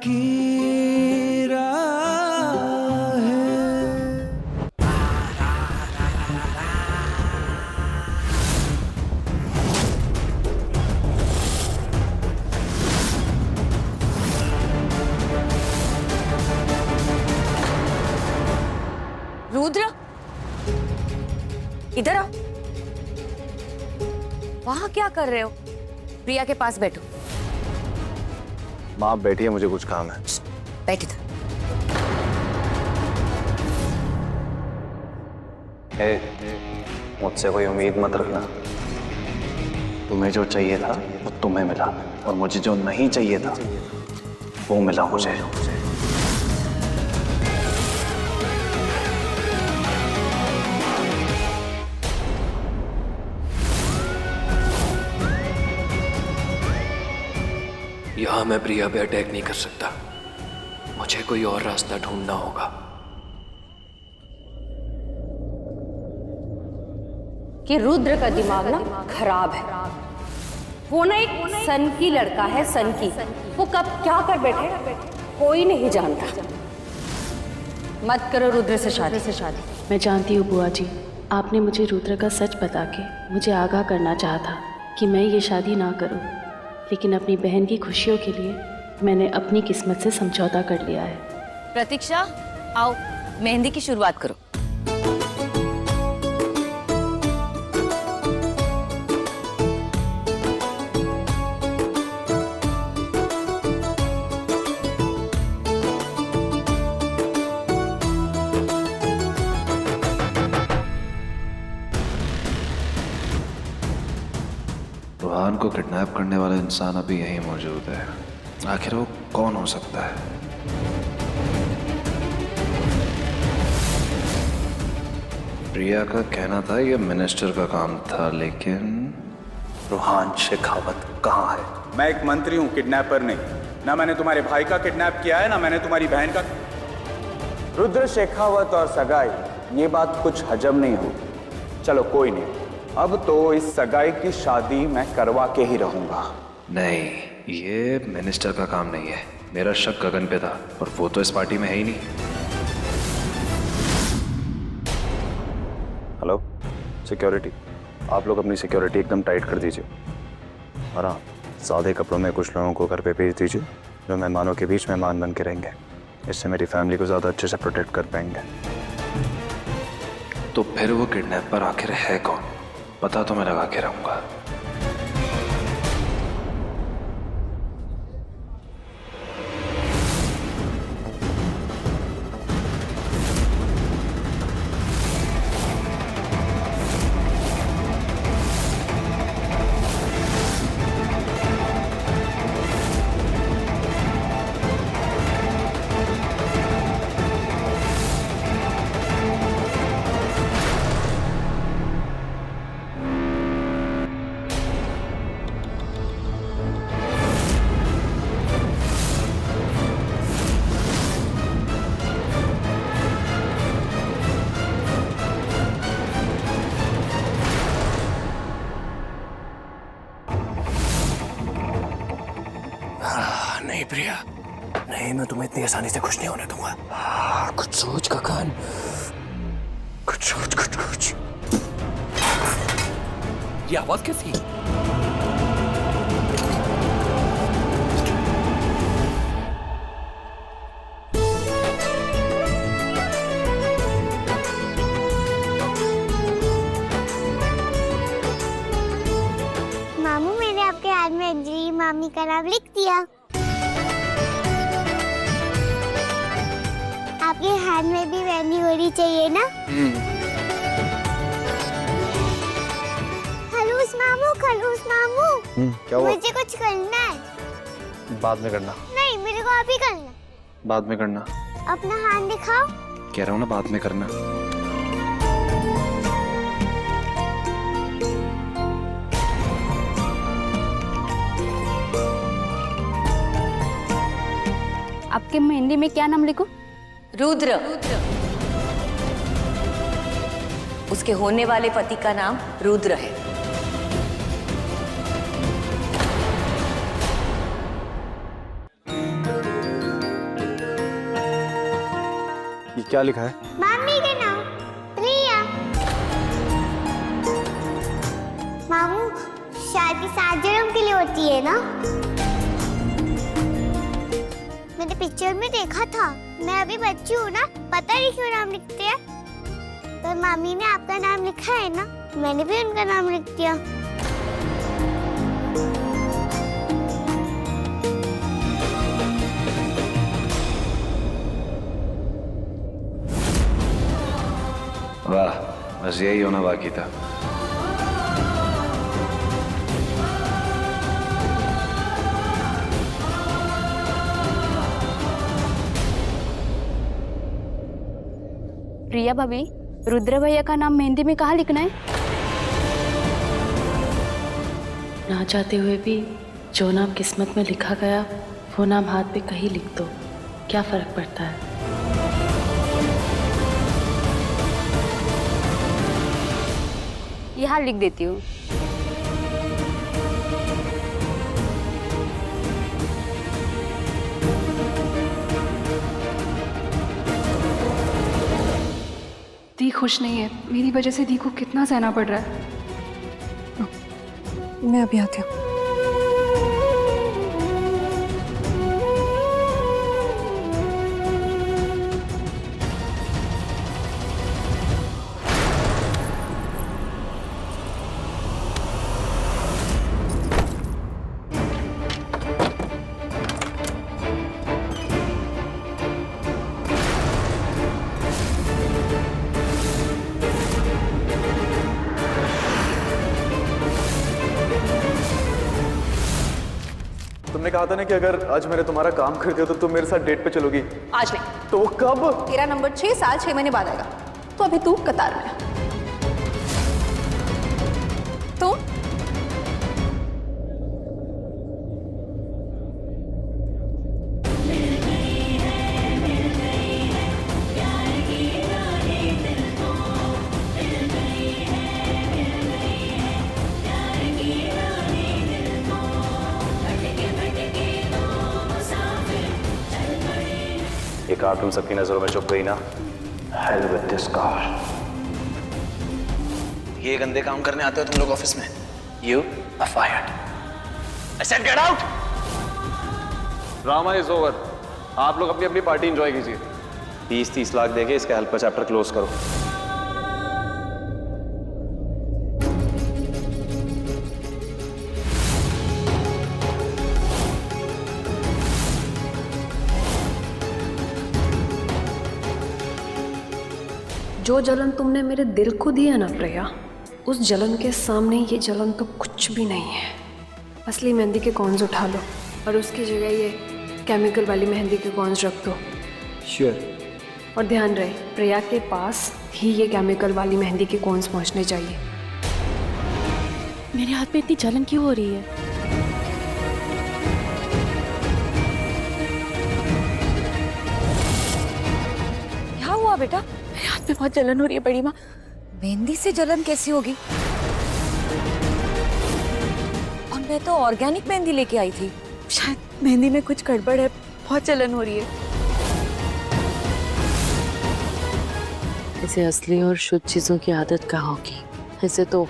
की राह है। रुद्र, इधर आओ। वहां क्या कर रहे हो? प्रिया के पास बैठो। माँ बैठिए, मुझे कुछ काम है। बैठ इधर। मुझसे कोई उम्मीद मत रखना। तुम्हें जो चाहिए था वो तुम्हें मिला, और मुझे जो नहीं चाहिए था वो मिला मुझे। यहां मैं प्रिया पे अटैक नहीं कर सकता, मुझे कोई और रास्ता ढूंढना होगा। कि रुद्र का दिमाग ना खराब है। वो ना एक सन की लड़का है, सन की। वो कब क्या कर बैठे कोई नहीं जानता। मत करो रुद्र से शादी। मैं जानती हूँ बुआ जी, आपने मुझे रुद्र का सच बता के मुझे आगाह करना चाहा था कि मैं ये शादी ना करूँ, लेकिन अपनी बहन की खुशियों के लिए मैंने अपनी किस्मत से समझौता कर लिया है। प्रतीक्षा, आओ मेहंदी की शुरुआत करो। रोहान को किडनैप करने वाला इंसान अभी यहीं मौजूद है। आखिर वो कौन हो सकता है? प्रिया का कहना था ये मिनिस्टर का काम था, लेकिन रोहान शेखावत कहाँ है? मैं एक मंत्री हूँ, किडनैपर नहीं। ना मैंने तुम्हारे भाई का किडनैप किया है, ना मैंने तुम्हारी बहन का। रुद्र शेखावत और सगाई, ये बात कुछ हजम नहीं हो। चलो कोई नहीं, अब तो इस सगाई की शादी मैं करवा के ही रहूंगा। नहीं, ये मिनिस्टर का काम नहीं है। मेरा शक गगन पे था, और वो तो इस पार्टी में है ही नहीं। हेलो सिक्योरिटी, आप लोग अपनी सिक्योरिटी एकदम टाइट कर दीजिए। और हाँ, सादे कपड़ों में कुछ लोगों को घर पे भेज दीजिए, जो मेहमानों के बीच मेहमान बन के रहेंगे। इससे मेरी फैमिली को ज़्यादा अच्छे से प्रोटेक्ट कर पाएंगे। तो फिर वो किडनैपर आखिर है कौन? पता तो मैं लगा के रहूंगा। नहीं प्रिया, नहीं, मैं तुम्हें इतनी आसानी से खुश नहीं होने दूंगा। कुछ सोच गगन, कुछ सोच। ये आवाज कैसी? मामू, मैंने आपके हाथ में अंजलि मामी का नाम लिख दिया। आपके हाथ में भी मेहंदी होनी चाहिए ना? खलूस मामू, खलूस मामू। क्या हुआ? मुझे कुछ करना है। बाद में करना। नहीं, मेरे को अभी करना। बाद में करना। अपना हाथ दिखाओ। कह रहा हूँ ना, बाद में करना। आपके मेहंदी में क्या नाम लिखूं? रुद्र। उसके होने वाले पति का नाम रुद्र है। क्या लिखा है? मामी के नाम प्रिया। मामू शादी 7 जन्म के लिए होती है ना? मैंने पिक्चर में देखा था। मैं अभी बच्ची हूँ ना, पता नहीं क्यों नाम लिखते हैं। पर मामी ने आपका नाम लिखा है ना, मैंने भी उनका नाम लिख दिया। वाह, बस यही होना बाकी था। प्रिया भाभी, रुद्र भैया का नाम मेहंदी में कहाँ लिखना है? ना चाहते हुए भी जो नाम किस्मत में लिखा गया वो नाम हाथ पे कहीं लिख दो, क्या फर्क पड़ता है। यहाँ लिख देती हूँ। दी खुश नहीं है, मेरी वजह से दी को कितना सहना पड़ रहा है। मैं अभी आती हूँ। तुमने कहा था ना कि अगर आज मैंने तुम्हारा काम कर दिया तो तुम मेरे साथ डेट पे चलोगी। आज नहीं, तो वो कब? तेरा नंबर 6 साल 6 महीने बाद आएगा। तो अभी तू कतार में है। तू ये कार तुम सबकी नजरों में चुप गई ना? Hell with this car. ये गंदे काम करने आते हो तुम लोग ऑफिस में? You are fired. I said get out. Drama is over. आप लोग अपनी अपनी पार्टी एंजॉय कीजिए। 30-30 लाख देके इसका हेल्प का चैप्टर क्लोज करो। जो जलन तुमने मेरे दिल को दी है ना प्रिया, उस जलन के सामने ये जलन तो कुछ भी नहीं है। असली मेहंदी के कॉन्स उठा लो और उसकी जगह ये केमिकल वाली मेहंदी के कॉन्स रख दो। श्योर। और ध्यान रहे, प्रिया के पास ही ये केमिकल वाली मेहंदी के कॉन्स पहुंचने चाहिए। मेरे हाथ में इतनी जलन क्यों हो रही है? क्या हुआ बेटा? मेरे हाथ में बहुत जलन हो रही है बड़ी माँ। मेहंदी से जलन कैसी होगी? और मैं तो ऑर्गेनिक मेहंदी लेके आई थी। शायद मेहंदी में कुछ गड़बड़ है, बहुत जलन हो रही है। इसे असली और शुद्ध चीजों की आदत कहाँ होगी? इसे तो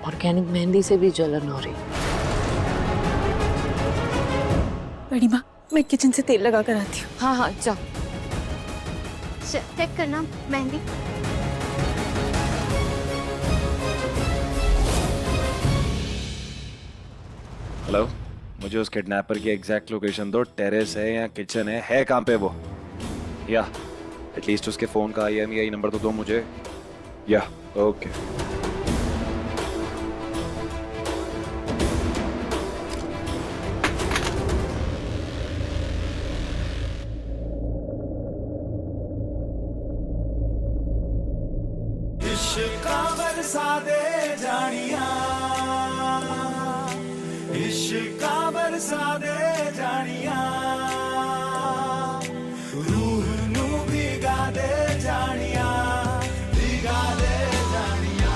ऑर्गेनिक मेहंदी से भी जलन हो रही। बड़ी माँ, मैं किचन से तेल लगा कर आती हूँ। हाँ हाँ जाओ। चेक करना मेहंदी। हेलो, मुझे उस किडनैपर की एग्जैक्ट लोकेशन दो। टेरेस है या किचन है कहाँ पे वो? या एटलीस्ट उसके फोन का IMEI नंबर तो दो मुझे। या ओके। इश्का बरसा दे जानिया, इश्का बरसा दे जानिया, रूह नू भिगा दे जानिया, भिगा दे जानिया।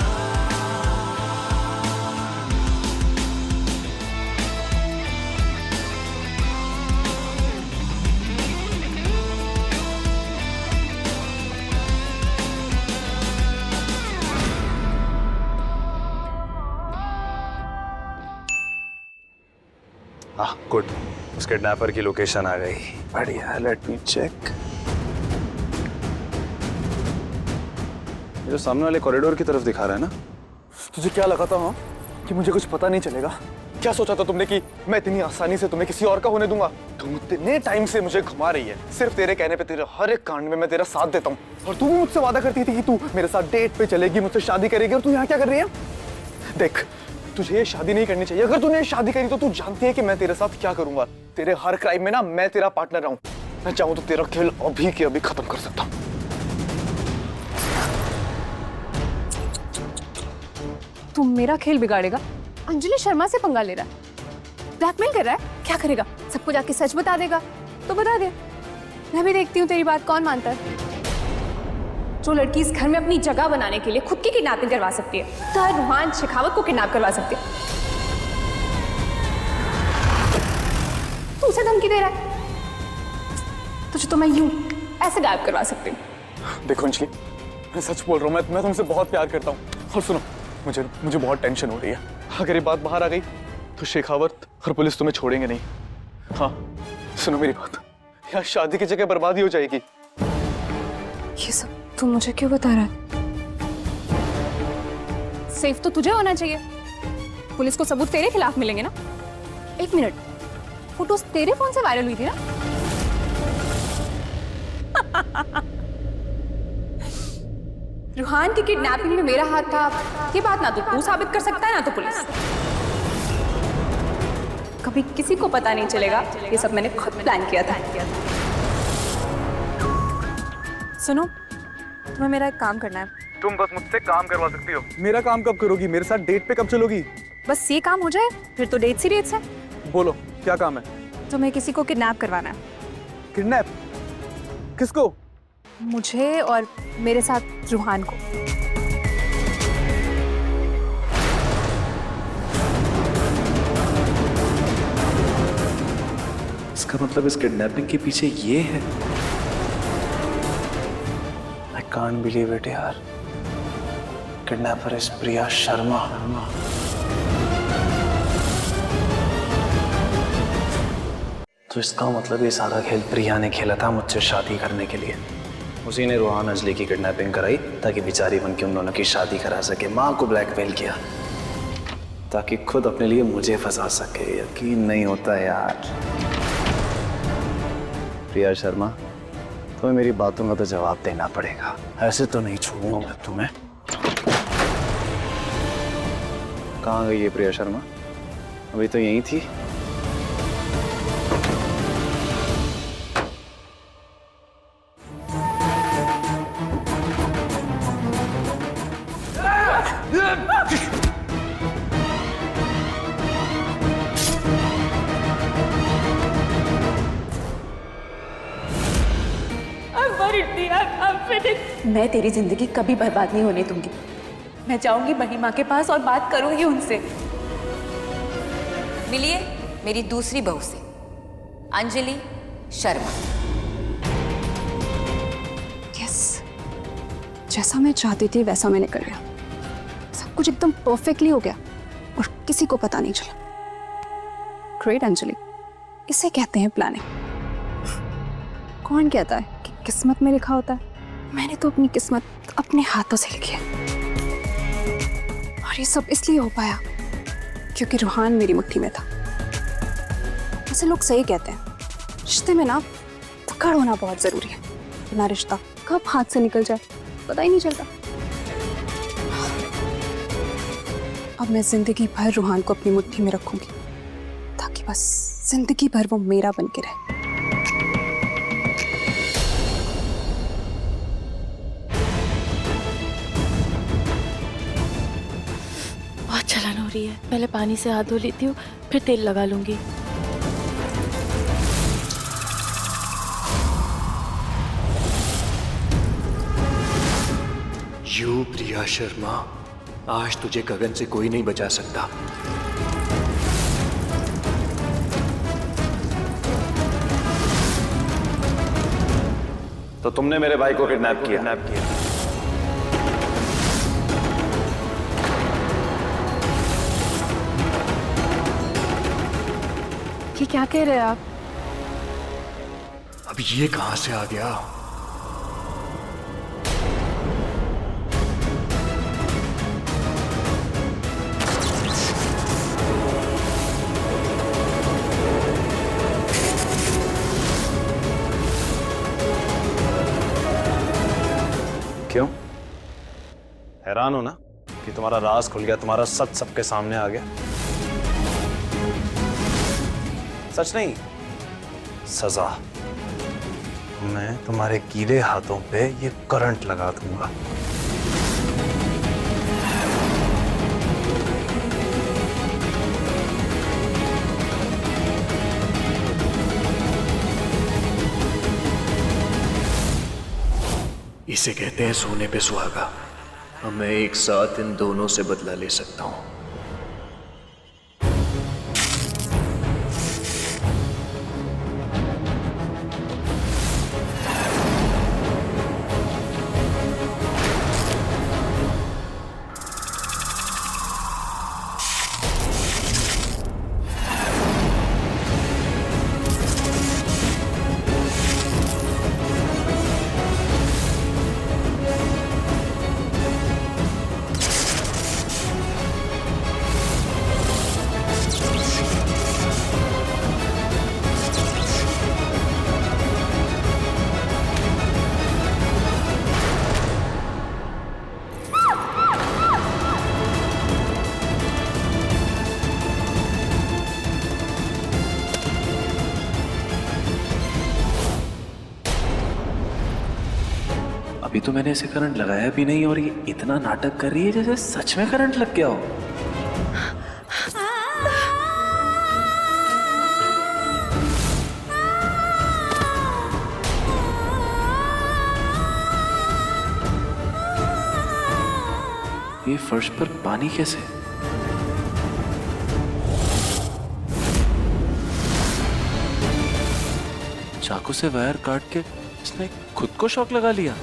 गुड, उस किडनैपर की लोकेशन आ गई। बढ़िया, लेट मी चेक। ये जो सामने वाले कॉरिडोर की तरफ दिखा रहा है ना? तुझे क्या लगा था हाँ कि मुझे कुछ पता नहीं चलेगा? क्या सोचा था तुमने कि मैं इतनी आसानी से तुम्हें किसी और का होने दूंगा? तुम इतने टाइम से मुझे घुमा रही है, सिर्फ तेरे कहने पे तेरे हर एक कांड में मैं तेरा साथ देता हूँ। और तू भी मुझसे वादा करती थी कि तू मेरे साथ डेट पे चलेगी, मुझसे शादी करेगी, और तू यहाँ क्या कर रही है? देख, तुझे ये शादी नहीं करनी चाहिए। अगर तूने ये शादी करी तो तू जानती है कि मैं तेरे साथ क्या करूंगा। तेरे हर क्राइम में ना मैं तेरा पार्टनर रहूं। मैं चाहूं तो तेरा खेल अभी के अभी खत्म कर सकता हूं। तू मेरा खेल बिगाड़ेगा? अंजलि शर्मा से पंगा ले रहा है, ब्लैकमेल कर रहा है। क्या करेगा? सबको जाके सच बता देगा तो बता दे, मैं भी देखती हूँ तेरी बात कौन मानता है। जो लड़की इस घर में अपनी जगह बनाने के लिए खुद की किडनैपिंग करवा सकती है, तो रूहान शेखावत को किडनैप करवा सकती है। तू उसे धमकी दे रहा है? तुझे तो मैं यूं ऐसे गायब करवा सकती हूँ। देखो अंजलि, मैं सच बोल रहा हूँ, मैं तुमसे बहुत प्यार करता हूँ। और सुनो, मुझे बहुत टेंशन हो रही है। अगर ये बात बाहर आ गई तो शेखावत और पुलिस तुम्हें छोड़ेंगे नहीं। हाँ, सुनो मेरी बात, यहाँ शादी की जगह बर्बादी हो जाएगी। ये सब तू मुझे क्यों बता रहा है? सेफ तो तुझे होना चाहिए। पुलिस को सबूत तेरे खिलाफ मिलेंगे ना। एक मिनट, फोटोज तेरे फोन से वायरल हुई थी ना? रूहान की किडनैपिंग में मेरा हाथ था, ये बात ना तो तू साबित कर सकता है ना तो पुलिस। कभी किसी को पता नहीं चलेगा, ये सब मैंने खुद प्लान किया था। सुनो, तुम्हें मेरा एक काम करना है। तुम बस मुझसे काम करवा सकती हो। मेरा काम कब करोगी? मेरे साथ डेट पे कब चलोगी? बस ये काम हो जाए फिर तो डेट सीरियस है। बोलो क्या काम है? तुम्हें किसी को किडनैप करवाना है। किडनैप? किसको? मुझे और मेरे साथ रूहान को। इसका मतलब इस किडनैपिंग के पीछे ये है? I can't believe it यार। Kidnapper is Priya Sharma. तो इसका मतलब ये सारा खेल प्रिया ने खेला था मुझसे शादी करने के लिए। उसी ने रूहान अंजलि की किडनैपिंग कराई ताकि बेचारी बन के उन दोनों की शादी करा सके। माँ को ब्लैकमेल किया ताकि खुद अपने लिए मुझे फंसा सके। यकीन नहीं होता यार। प्रिया शर्मा, तुम्हें मेरी बातों का तो जवाब देना पड़ेगा। ऐसे तो नहीं छोड़ूंगा मैं तुम्हें। कहाँ गई ये प्रिया शर्मा? अभी तो यहीं थी। मैं तेरी जिंदगी कभी बर्बाद नहीं होने दूंगी। मैं जाऊंगी महिमा के पास और बात करूंगी उनसे। मिलिए मेरी दूसरी बहू से, अंजलि शर्मा। यस, जैसा मैं चाहती थी वैसा मैंने कर लिया। सब कुछ एकदम परफेक्टली हो गया और किसी को पता नहीं चला। ग्रेट अंजलि, इसे कहते हैं प्लानिंग। कौन कहता है कि किस्मत में लिखा होता है? मैंने तो अपनी किस्मत अपने हाथों से लिखी है। और ये सब इसलिए हो पाया क्योंकि रूहान मेरी मुट्ठी में था। ऐसे लोग सही कहते हैं, रिश्ते में ना पकड़ होना बहुत जरूरी है। बिना रिश्ता कब हाथ से निकल जाए पता ही नहीं चलता। अब मैं जिंदगी भर रूहान को अपनी मुट्ठी में रखूंगी ताकि बस जिंदगी भर वो मेरा बन के रहे। बहुत जलन हो रही है, पहले पानी से हाथ धो लेती हूँ, फिर तेल लगा लूंगी। यू प्रिया शर्मा, आज तुझे गगन से कोई नहीं बचा सकता। तो तुमने मेरे भाई को किडनैप किया। ये क्या कह रहे हैं आप? अब ये कहां से आ गया? क्यों? हैरान हो ना कि तुम्हारा राज खुल गया, तुम्हारा सच सबके सामने आ गया? सच नहीं, सजा। मैं तुम्हारे गीले हाथों पे ये करंट लगा दूंगा। इसे कहते हैं सोने पे सुहागा। अब मैं एक साथ इन दोनों से बदला ले सकता हूं। अभी तो मैंने इसे करंट लगाया भी नहीं और ये इतना नाटक कर रही है जैसे सच में करंट लग गया हो। ये फर्श पर पानी कैसे? चाकू से वायर काट के इसने खुद को शॉक लगा लिया।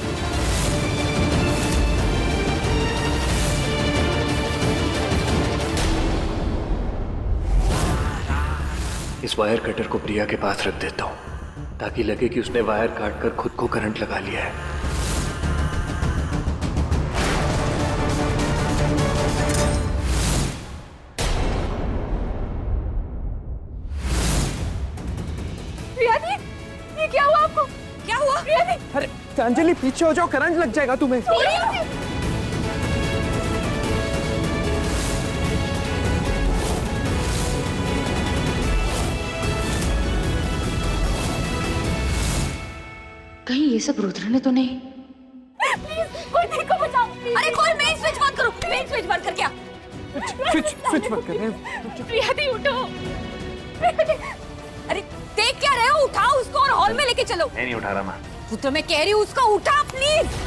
इस वायर कटर को प्रिया के पास रख देता हूं ताकि लगे कि उसने वायर काट कर खुद को करंट लगा लिया है। प्रिया दी, ये क्या हुआ आपको? क्या हुआ प्रिया दी? अरे अंजलि पीछे हो जाओ, करंट लग जाएगा तुम्हें। कहीं ये सब रुद्र ने तो नहीं? प्लीज कोई मेरे को बचाओ। अरे कोई मेन स्विच बंद करो। मेन स्विच बंद कर क्या? स्विच बंद कर रहे हैं। प्रिया दी उठो। अरे देख क्या रहे हो? उठाओ उसको और हॉल में लेके चलो। मैं नहीं उठा रहा। मैं रुद्र, मैं कह रही हूँ उसको उठा प्लीज।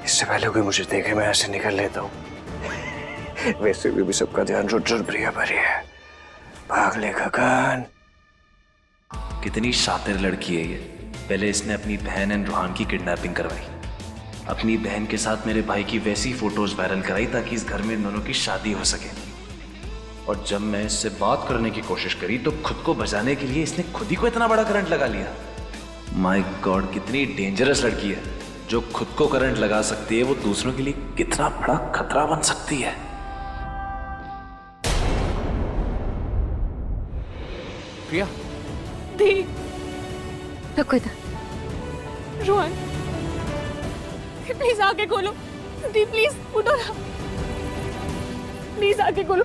इससे पहले कोई मुझे देखे मैं ऐसे निकल लेता हूँ। वैसे भी सबका ध्यान रुद्र और प्रिया पर ही है। भाग ले गगन। कितनी शातिर लड़की है ये। पहले इसने अपनी बहन एंड रूहान की किडनैपिंग करवाई, अपनी बहन के साथ मेरे भाई की वैसी फोटोज वायरल कराई ताकि इस घर में इन दोनों की शादी हो सके। और जब मैं इससे बात करने की कोशिश करी तो खुद को बचाने के लिए इसने खुद ही को इतना बड़ा करंट लगा लिया। माय गॉड, कितनी डेंजरस लड़की है। जो खुद को करंट लगा सकती है वो दूसरों के लिए कितना बड़ा खतरा बन सकती है। प्रिया दी रखो इधर। रोहन प्लीज आके खोलो। दी प्लीज उठो ना, प्लीज आके खोलो।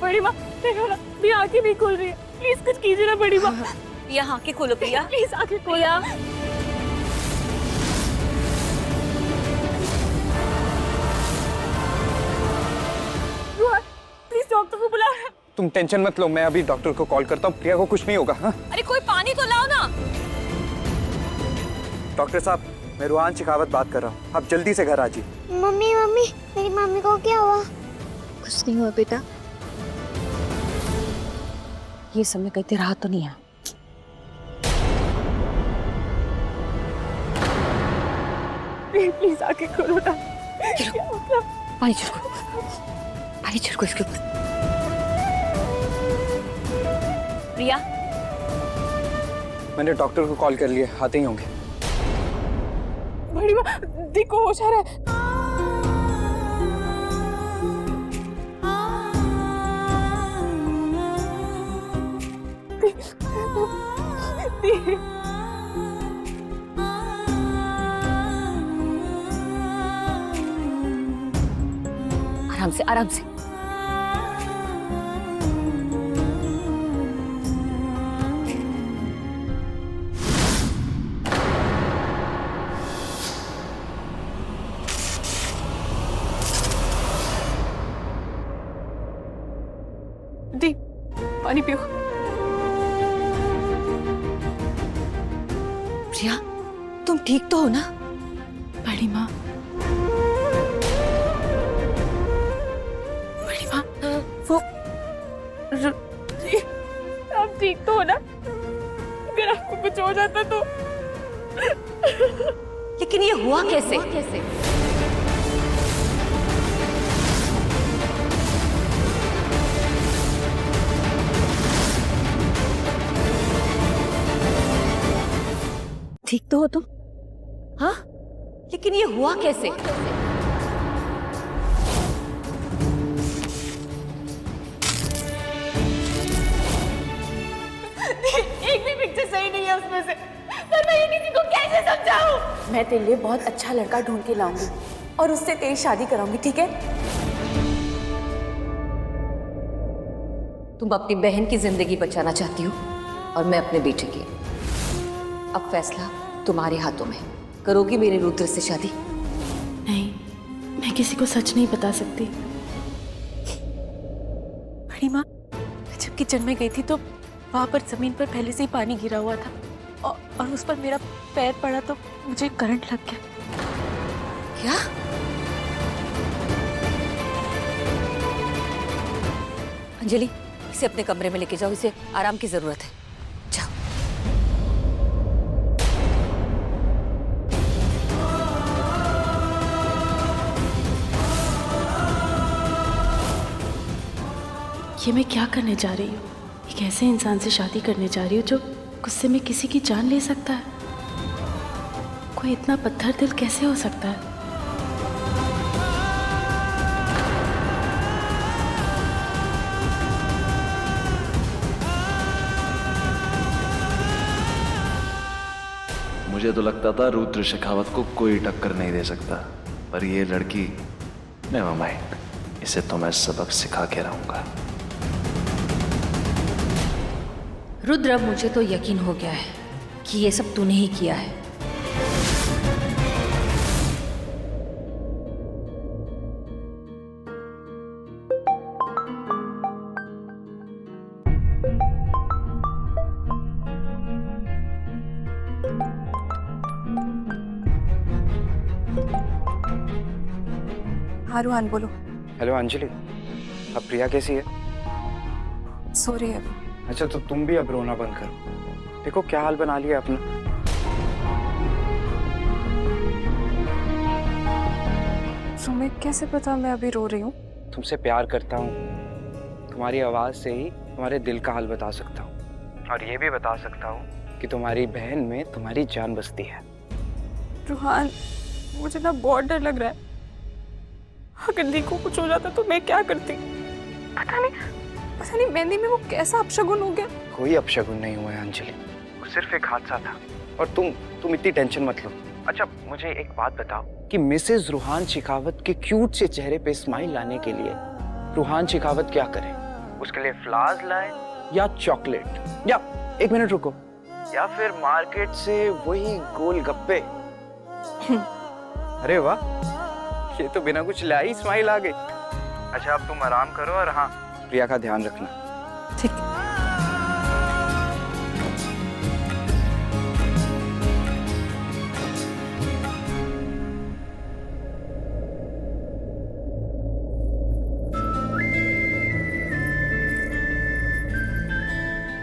बड़ी माँ देखो ना, भी आंखें नहीं खोल रही है। प्लीज कुछ कीजिए ना बड़ी माँ। प्रिया आंखें खोलो। प्रिया प्लीज आंखें खोलो। प्लीज डॉक्टर को बुला। तुम टेंशन मत लो, मैं अभी डॉक्टर को कॉल करता हूँ, प्रिया को कुछ नहीं होगा। हाँ अरे कोई पानी तो लाओ ना। डॉक्टर साहब, मैं रुहान शेखावत बात कर रहा हूँ, आप जल्दी से घर आ जाइए। मम्मी मम्मी, मेरी मम्मी को क्या हुआ? कुछ नहीं हुआ बेटा, ये समय कहते रहा तो नहीं है। प्लीज आके खोलो ना। पानी छिड़को, पानी छिड़को इसके ऊपर। प्रिया, मैंने डॉक्टर को कॉल कर लिया, आते ही होंगे। बड़ी माँ, देखो होश आ रहा है। आराम से, आराम से। दी, पानी पियो। प्रिया, तुम ठीक तो हो ना? बड़ी माँ, बड़ी माँ, वो आप ठीक तो हो ना? अगर आपको कुछ हो जाता तो। लेकिन ये हुआ कैसे? ठीक तो हो तुम? हाँ? लेकिन ये हुआ कैसे? एक भी पिक्चर सही नहीं है उसमें से। पर मैं ये किसी को कैसे समझाऊं? मैं तेरे लिए बहुत अच्छा लड़का ढूंढ के लाऊंगी और उससे तेरी शादी कराऊंगी, ठीक है? तुम अपनी बहन की जिंदगी बचाना चाहती हो और मैं अपने बेटे की। अब फैसला तुम्हारे हाथों में। करोगी मेरे रुद्र से शादी? नहीं, मैं किसी को सच नहीं बता सकती। बड़ी माँ, जब किचन में गई थी तो वहां पर जमीन पर पहले से ही पानी गिरा हुआ था और उस पर मेरा पैर पड़ा तो मुझे करंट लग गया। क्या? अंजलि, इसे अपने कमरे में लेके जाओ, इसे आराम की जरूरत है। जाओ। ये मैं क्या करने जा रही हूँ? एक ऐसे इंसान से शादी करने जा रही हूँ जो गुस्से में किसी की जान ले सकता है। कोई इतना पत्थर दिल कैसे हो सकता है? मुझे तो लगता था रुद्र शेखावत को कोई टक्कर नहीं दे सकता, पर ये लड़की, नेवर माइंड, इसे तो मैं सबक सिखा के रहूंगा। रुद्र, अब मुझे तो यकीन हो गया है कि ये सब तूने ही किया है। हाँ रुहान, बोलो। हेलो अंजलि, अब प्रिया कैसी है? सो रही है। अच्छा, तो तुम भी अब रोना बंद करो। देखो क्या हाल बना लिया अपना। तुम्हें कैसे पता मैं अभी रो रही हूँ? तुमसे प्यार करता हूँ, तुम्हारी आवाज से ही तुम्हारे दिल का हाल बता सकता हूँ, और ये भी बता सकता हूँ कि तुम्हारी बहन में तुम्हारी जान बसती है। रुहान, मुझे ना बहुत डर लग रहा है। अगर दी को कुछ हो जाता तो मैं क्या करती? पता नहीं मेहंदी में वो कैसा अपशगुन हो गया। कोई अपशगुन नहीं हुआ है अंजलि, वो सिर्फ एक हादसा था, और तुम इतनी टेंशन मत लो। अच्छा, मुझे एक बात बताओ कि मिसेज रुहान शेखावत के क्यूट से चेहरे पे स्माइल लाने के लिए रुहान शेखावत क्या करे? उसके लिए फ्लावर्स लाए या चॉकलेट, या एक मिनट रुको, या फिर मार्केट से वही गोलगप्पे? अरे वाह, ये तो बिना कुछ लाए ही स्माइल आ गई। अच्छा, अब तुम आराम करो, और हाँ, प्रिया का ध्यान रखना। ठीक।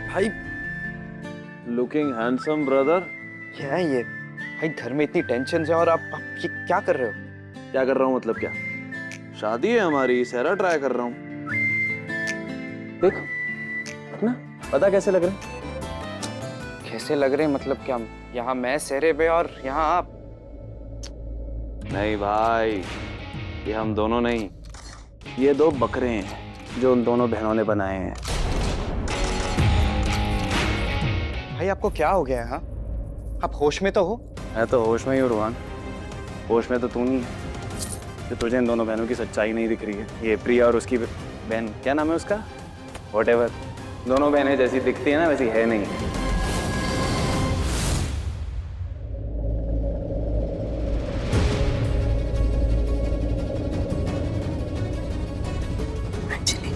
भाई लुकिंग हैंडसम ब्रदर। क्या है ये भाई? घर में इतनी टेंशन है और आप ये क्या कर रहे हो? क्या कर रहा हूँ मतलब क्या? शादी है हमारी, सहरा ट्राई कर रहा हूँ। देख ना, पता कैसे लग रहे हैं? कैसे लग रहे हैं मतलब क्या? यहाँ मैं सहरे पे और यहाँ आप। नहीं भाई, ये हम दोनों नहीं, ये दो बकरे हैं जो उन दोनों बहनों ने बनाए हैं। भाई आपको क्या हो गया है? हाँ, आप होश में तो हो? मैं तो होश में ही हूँ रुहान, होश में तो तू नहीं है। जो तुझे इन दोनों बहनों की सच्चाई नहीं दिख रही है। ये प्रिया और उसकी बहन, क्या नाम है उसका, व्हाटएवर, दोनों बहनें जैसी दिखती है ना वैसी है नहीं। अंजलि,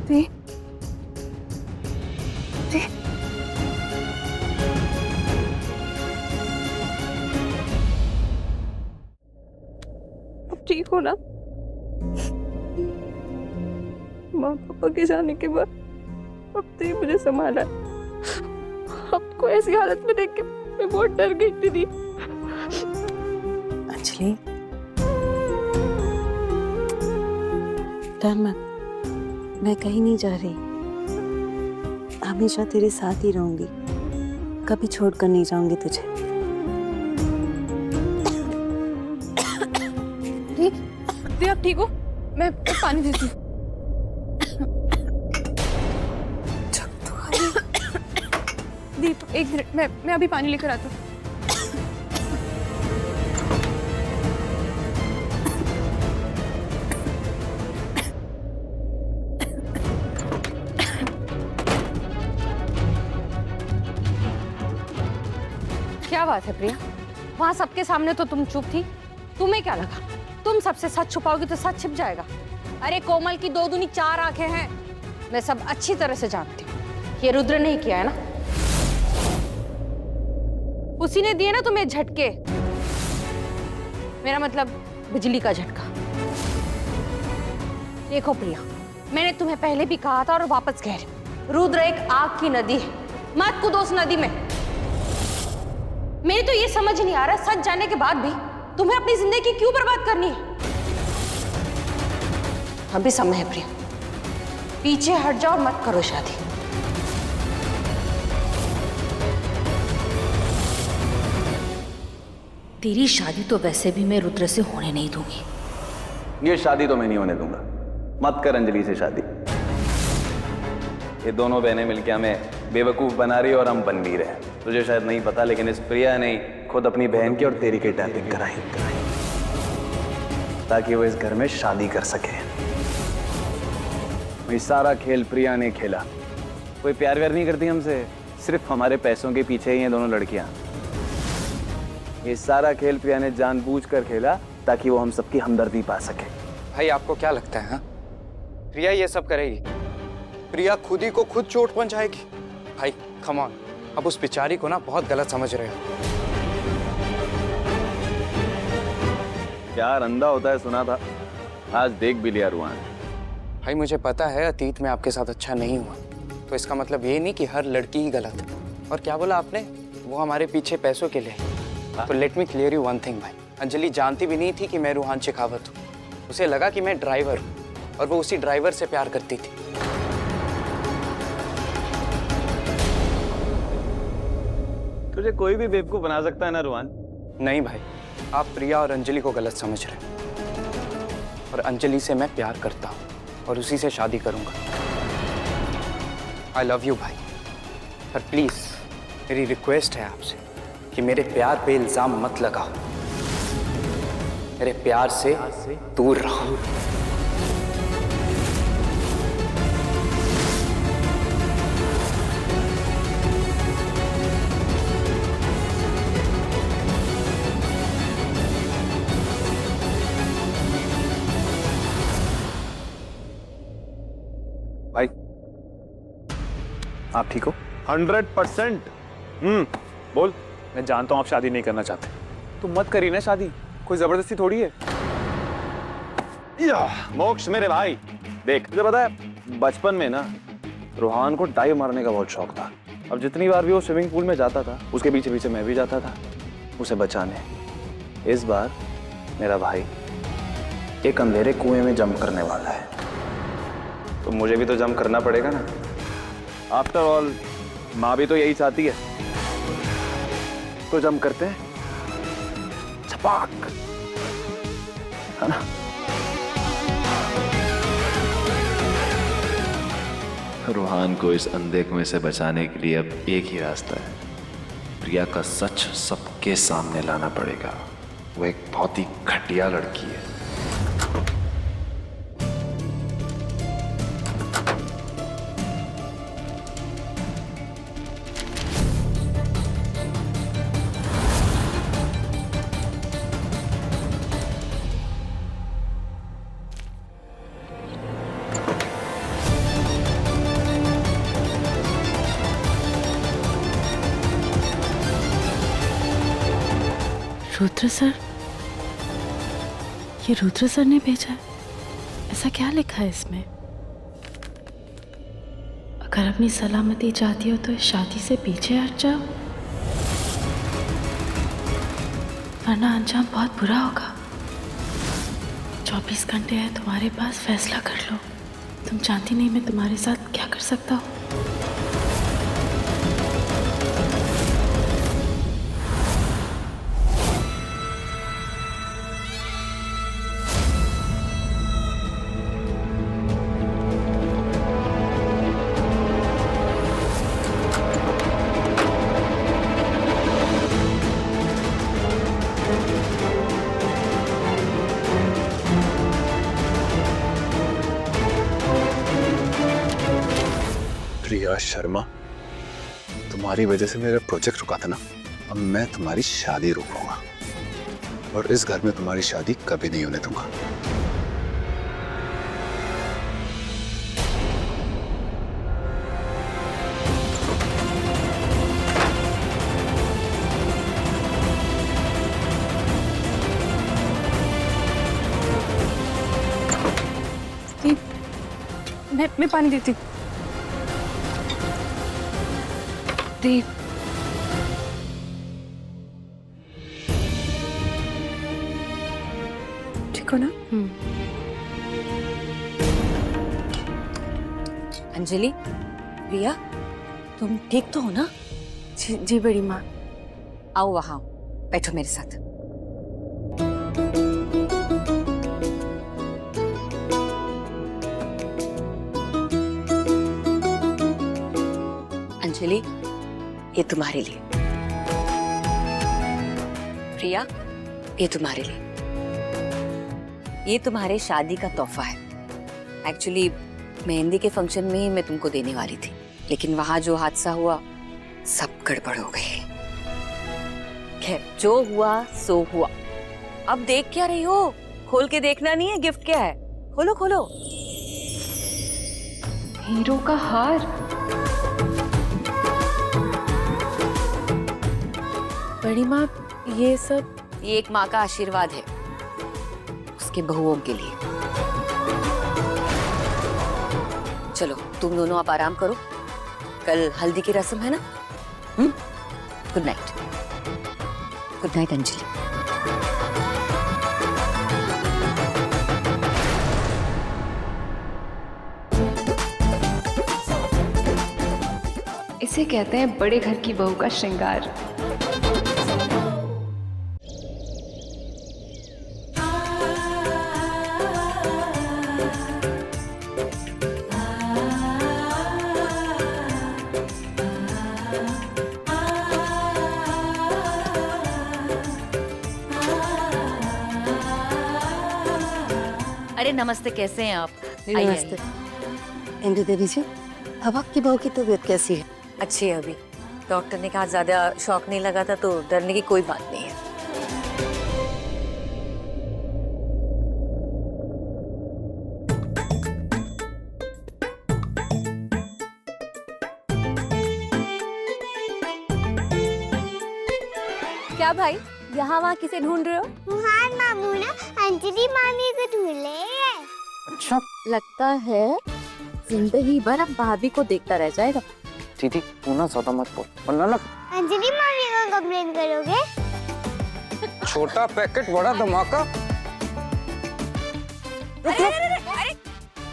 दी, दी, अब ठीक हो ना? माँ पापा के जाने के बाद अब तो ही मुझे संभाला। आपको ऐसी हालत में देख के मैं बहुत डर गई दीदी। अंजलि, डर मत, मैं कहीं नहीं जा रही, हमेशा तेरे साथ ही रहूंगी, कभी छोड़कर नहीं जाऊंगी तुझे। दी, आप ठीक हो? मैं पानी देती हूँ। दी, एक मिनट, मैं अभी पानी लेकर आता हूँ। क्या बात है प्रिया? वहां सबके सामने तो तुम चुप थी, तुम्हें क्या लगा तुम सबसे सच छुपाओगी तो सच छिप जाएगा? अरे कोमल की 2 दूनी 4 आंखें हैं, मैं सब अच्छी तरह से जानती हूँ। ये रुद्र ने ही किया है ना? उसी ने दिए ना तुम्हें झटके, मेरा मतलब बिजली का झटका। देखो प्रिया, मैंने तुम्हें पहले भी कहा था और वापस कह रही हूं, रुद्र एक आग की नदी है, मत कूदो उस नदी में। मेरी तो ये समझ नहीं आ रहा, सच जानने के बाद भी तुम्हें अपनी जिंदगी क्यों बर्बाद करनी है? अभी समय है प्रिया, पीछे हट जाओ और मत करो शादी। तेरी शादी तो वैसे भी मैं रुद्र से होने नहीं दूंगी। ये शादी तो मैं नहीं होने दूंगा, मत कर अंजलि से शादी। ये दोनों बहनें मिलकर हमें बेवकूफ बना रही और हम बन भी रहे हैं। तुझे शायद नहीं पता, लेकिन इस प्रिया ने खुद अपनी बहन की और तेरी किडनैपिंग कराई ताकि वो इस घर में शादी कर सके। ये सारा खेल प्रिया ने खेला। कोई प्यार व्यार नहीं करती हमसे, सिर्फ हमारे पैसों के पीछे ही हैं दोनों लड़कियां। ये सारा खेल प्रिया ने जानबूझकर खेला ताकि वो हम सबकी हमदर्दी पा सके। भाई आपको क्या लगता है? हाँ, प्रिया ये सब करेगी? प्रिया खुद ही को खुद चोट पहुंचाएगी? भाई कम ऑन, अब उस बेचारी को ना बहुत गलत समझ रहे हो। प्यार अंधा होता है सुना था, आज देख भी लिया रुहान। भाई मुझे पता है अतीत में आपके साथ अच्छा नहीं हुआ, तो इसका मतलब ये नहीं कि हर लड़की ही गलत है। और क्या बोला आपने? वो हमारे पीछे पैसों के लिए। तो let me clear you one thing भाई, अंजलि जानती भी नहीं थी कि मैं रूहान शेखावत हूँ। उसे लगा कि मैं ड्राइवर हूँ और वो उसी ड्राइवर से प्यार करती थी। तुझे कोई भी बेवकूफ बना सकता है ना रुहान। नहीं भाई, आप प्रिया और अंजलि को गलत समझ रहे हैं। और अंजलि से मैं प्यार करता हूँ और उसी से शादी करूँगा। आई लव यू भाई, पर प्लीज़ मेरी रिक्वेस्ट है आपसे कि मेरे प्यार पे इल्ज़ाम मत लगाओ, मेरे प्यार से दूर रहो। आप ठीक हो? 100%। बोल। मैं जानता हूँ आप शादी नहीं करना चाहते, तो मत करिए ना शादी, कोई जबरदस्ती थोड़ी है। या मोक्ष मेरे भाई, देख तुझे पता है बचपन में ना रोहान को डाइव मारने का बहुत शौक था। अब जितनी बार भी वो स्विमिंग पूल में जाता था उसके पीछे पीछे मैं भी जाता था उसे बचाने। इस बार मेरा भाई एक अंधेरे कुएं में जंप करने वाला है, तो मुझे भी तो जंप करना पड़ेगा ना। आफ्टर ऑल माँ भी तो यही चाहती है, तो जंप करते हैं, छपाक, है ना? रूहान को इस अंधे कुएं से बचाने के लिए अब एक ही रास्ता है, प्रिया का सच सबके सामने लाना पड़ेगा। वो एक बहुत ही घटिया लड़की है। रुद्र सर, ये रुद्र सर ने भेजा है। ऐसा क्या लिखा है इसमें? अगर अपनी सलामती चाहती हो तो इस शादी से पीछे हट जाओ, वरना अंजाम बहुत बुरा होगा। 24 घंटे है तुम्हारे पास, फैसला कर लो। तुम जानती नहीं मैं तुम्हारे साथ क्या कर सकता हूँ। प्रिया शर्मा, तुम्हारी वजह से मेरा प्रोजेक्ट रुका था ना, अब मैं तुम्हारी शादी रोकूंगा और इस घर में तुम्हारी शादी कभी नहीं होने दूंगा। मैं पानी देती हूँ। दीप, ठीक हो ना? अंजलि, प्रिया, तुम ठीक तो हो ना? जी बड़ी माँ। आओ वहां, बैठो मेरे साथ। अंजलि, ये तुम्हारे लिए। प्रिया, ये तुम्हारे लिए। ये तुम्हारे शादी का तोहफा है। एक्चुअली मेहंदी के फंक्शन में ही मैं तुमको देने वाली थी, लेकिन वहां जो हादसा हुआ सब गड़बड़ हो गई। खैर, जो हुआ सो हुआ। अब देख क्या रही हो? खोल के देखना नहीं है गिफ्ट क्या है। खोलो खोलो। हीरो का हार। बड़ी माँ, ये सब? ये एक माँ का आशीर्वाद है उसके बहुओं के लिए। चलो तुम दोनों आप आराम करो, कल हल्दी की रस्म है ना। Good night. Good night Anjali. इसे कहते हैं बड़े घर की बहू का श्रृंगार। अरे नमस्ते, कैसे हैं आप? आइए, नमस्ते। आइए। इंदु देवी जी, अब आपकी बहू की तबीयत कैसी है? अच्छी है अभी। डॉक्टर ने कहा ज्यादा शॉक नहीं लगा था, तो डरने की कोई बात नहीं है। क्या भाई, यहाँ वहाँ किसे ढूंढ रहे हो? रुहान मामू ना अंजलि मामी को ढूंढ ले हैं। अच्छा लगता है जिंदगी भर अब भाभी को देखता रह जाएगा। दीदी तू ना ज्यादा मत बोल वरना ना अंजलि मामी को कंप्लेन करोगे? छोटा पैकेट बड़ा धमाका।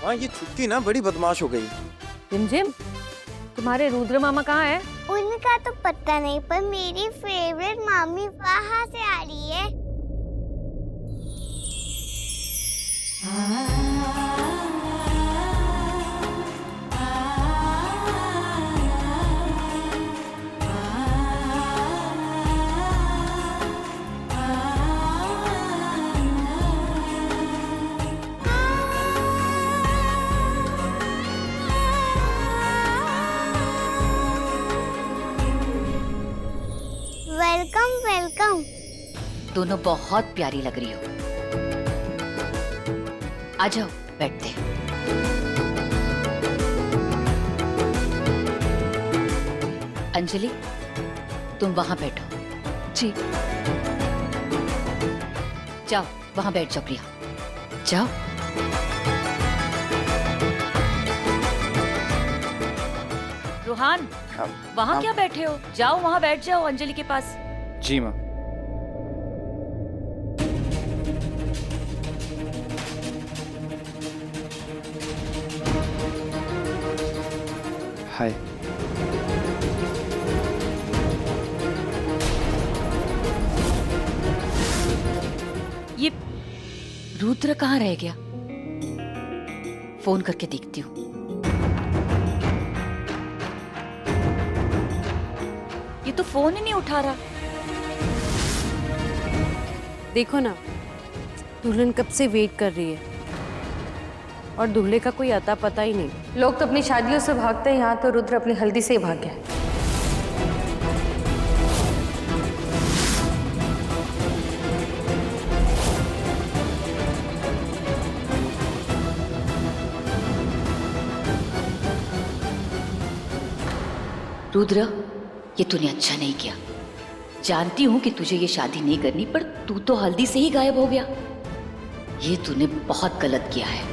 हाँ ये छुट्टी ना बड़ी बदमाश हो गई। जिम तुम्हारे रुद्र मामा कहाँ है? उनका तो पता नहीं, पर मेरी फेवरेट मामी वहाँ से आ रही है। Welcome welcome. दोनों बहुत प्यारी लग रही हो। आ जाओ बैठते हैं। अंजलि तुम वहां बैठो। जी। जाओ वहां बैठ जाओ प्रिया, जाओ। रोहान वहां क्या बैठे हो? जाओ वहां बैठ जाओ अंजलि के पास। जी माँ। हाय। ये रुद्र कहाँ रह गया? फोन करके देखती हूँ। ये तो फोन ही नहीं उठा रहा। देखो ना, दुल्हन कब से वेट कर रही है और दूल्हे का कोई अता पता ही नहीं। लोग तो अपनी शादियों से भागते हैं, यहाँ तो रुद्र अपनी हल्दी से ही भाग गया। रुद्र ये तूने अच्छा नहीं किया। जानती हूं कि तुझे ये शादी नहीं करनी, पर तू तो हल्दी से ही गायब हो गया। ये तूने बहुत गलत किया है।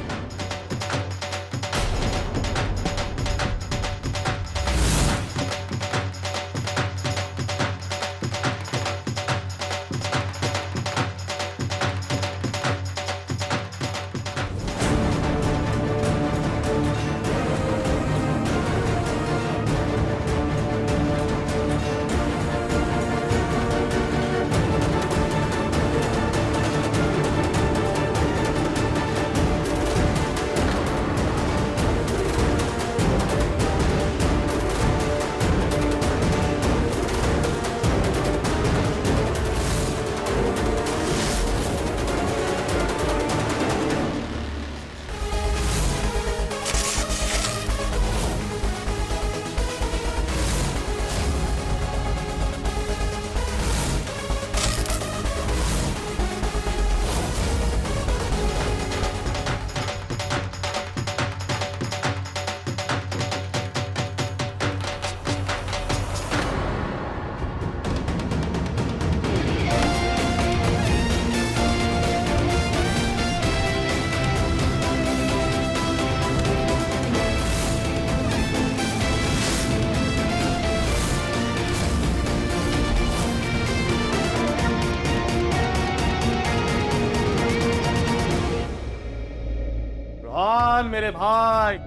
रोहान मेरे भाई,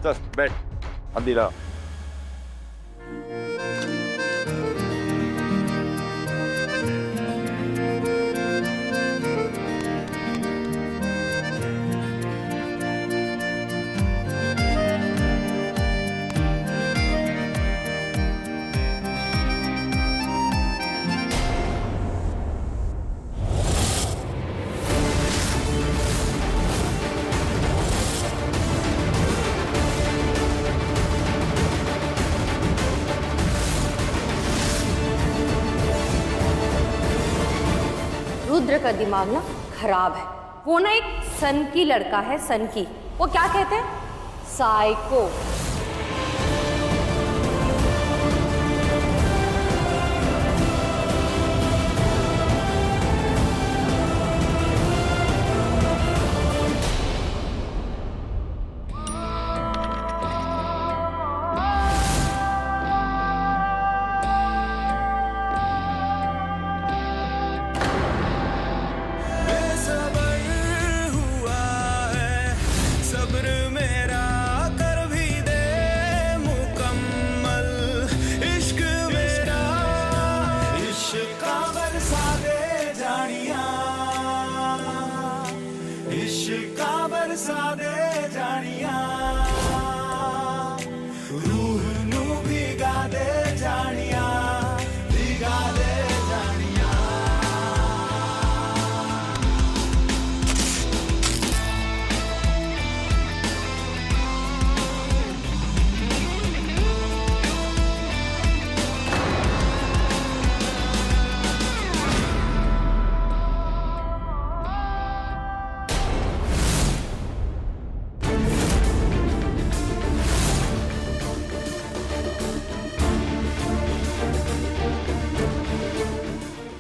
चल बैठ, हल्दी ला। रुद्र का दिमाग ना खराब है। वो ना एक सन की लड़का है, सन की। वो क्या कहते हैं, साइको।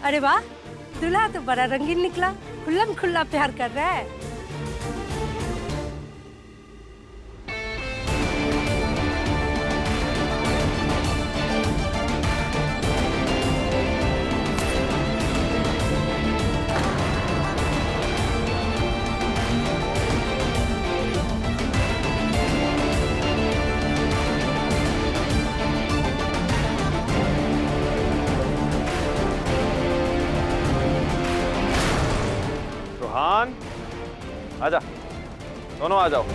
अरे वाह, दूल्हा तो बड़ा रंगीन निकला, खुल्लम खुल्ला प्यार कर रहा है। रोहान, आजा, दोनों आ जाओ।